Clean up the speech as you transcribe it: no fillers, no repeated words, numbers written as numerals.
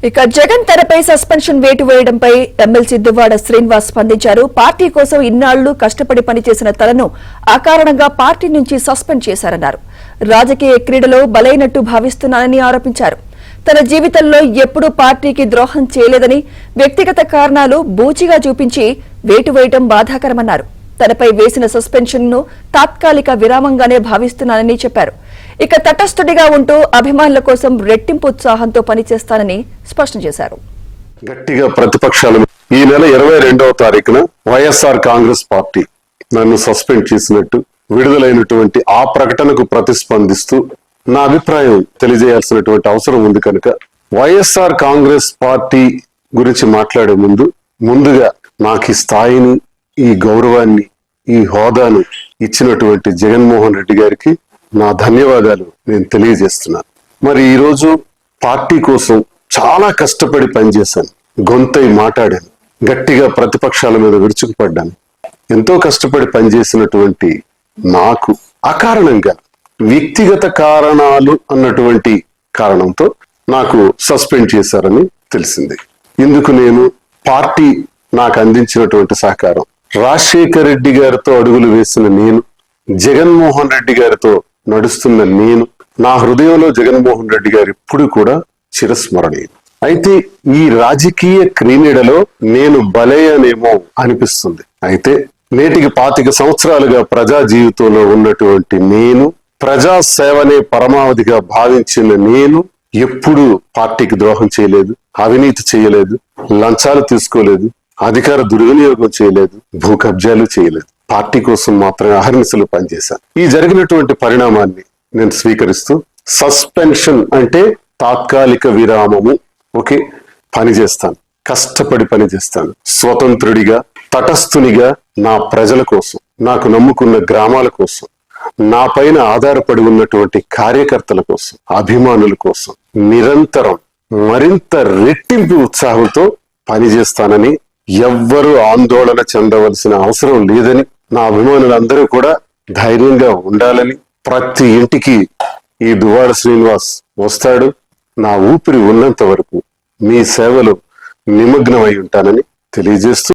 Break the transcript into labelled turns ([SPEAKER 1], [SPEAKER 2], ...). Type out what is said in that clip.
[SPEAKER 1] ఇక జగన్ తనపై సస్పెన్షన్ వేటు వేయడంపై ఎమ్మెల్సీ దువ్వాడ శ్రీనివాస్ స్పందించారు. పార్టీ కోసం ఇన్నాళ్లు కష్టపడి పనిచేసిన తనను అకారణంగా పార్టీ నుంచి సస్పెండ్ చేశారన్నారు. రాజకీయ క్రీడలో బలైనట్టు భావిస్తున్నానని ఆరోపించారు. తన జీవితంలో ఎప్పుడూ పార్టీకి ద్రోహం చేయలేదని, వ్యక్తిగత కారణాలు బూచిగా చూపించి వేటు వేయడం బాధాకరమన్నారు. తనపై వేసిన సస్పెన్షన్ ను తాత్కాలిక విరామంగానే భావిస్తున్నానని చెప్పారు. ఇక తటస్థుడిగా ఉంటూ అభిమానుల కోసం రెట్టింపు ఉత్సాహంతో పనిచేస్తానని స్పష్టం చేశారు.
[SPEAKER 2] గట్టిగా ప్రతిపక్షాలు ఈ నెల 22వ తారీఖున వైఎస్ఆర్ కాంగ్రెస్ పార్టీ నన్ను సస్పెండ్ చేసినట్టు విడుదలైనటువంటి ఆ ప్రకటనకు ప్రతిస్పందిస్తూ నా అభిప్రాయం తెలియజేయాల్సినటువంటి అవసరం ఉంది కనుక వైఎస్ఆర్ కాంగ్రెస్ పార్టీ గురించి మాట్లాడే ముందుగా నాకు ఈ స్థాయిని, ఈ గౌరవాన్ని, ఈ హోదాను ఇచ్చినటువంటి జగన్మోహన్ రెడ్డి గారికి నా ధన్యవాదాలు నేను తెలియజేస్తున్నాను. మరి ఈరోజు పార్టీ కోసం చాలా కష్టపడి పనిచేశాను, గొంతై మాట్లాడాను, గట్టిగా ప్రతిపక్షాల మీద విరుచుకుపడ్డాను. ఎంతో కష్టపడి పనిచేసినటువంటి నాకు అకారణంగా వ్యక్తిగత కారణాలు అన్నటువంటి కారణంతో నాకు సస్పెండ్ చేశారని తెలిసింది. ఇందుకు నేను పార్టీ నాకు అందించినటువంటి సహకారం, రాజశేఖర్ రెడ్డి గారితో అడుగులు వేసిన నేను, జగన్మోహన్ రెడ్డి గారితో నడుస్తున్న నేను, నా హృదయంలో జగన్మోహన్ రెడ్డి గారు ఇప్పుడు కూడా చిరస్మరణీయులు. అయితే ఈ రాజకీయ క్రీడలో నేను బలయ్యానేమో అనిపిస్తుంది. అయితే నేటికి 25 సంవత్సరాలుగా ప్రజా జీవితంలో ఉన్నటువంటి నేను, ప్రజా సేవనే పరమావధిగా భావించిన నేను ఎప్పుడూ పార్టీకి ద్రోహం చేయలేదు, అవినీతి చేయలేదు, లంచాలు తీసుకోలేదు, అధికార దుర్వినియోగం చేయలేదు, భూ కబ్జాలు చేయలేదు. పార్టీ కోసం మాత్రమే అహర్నిశలు పనిచేశాను. ఈ జరిగినటువంటి పరిణామాన్ని నేను స్వీకరిస్తూ సస్పెన్షన్ అంటే తాత్కాలిక విరామము, ఓకే, పనిచేస్తాను, కష్టపడి పనిచేస్తాను, స్వతంత్రుడిగా, తటస్థునిగా, నా ప్రజల కోసం, నాకు నమ్ముకున్న గ్రామాల కోసం, నా పైన ఆధారపడి ఉన్నటువంటి కార్యకర్తల కోసం, అభిమానుల కోసం నిరంతరం మరింత రెట్టింపు ఉత్సాహంతో పనిచేస్తానని, ఎవ్వరూ ఆందోళన చెందవలసిన అవసరం లేదని, నా అభిమానులందరూ కూడా ధైర్యంగా ఉండాలని, ప్రతి ఇంటికి ఈ దువ్వాడ శ్రీనివాస్ వస్తాడు, నా ఊపిరి ఉన్నంత వరకు మీ సేవలో నిమగ్నమై ఉంటానని తెలియజేస్తూ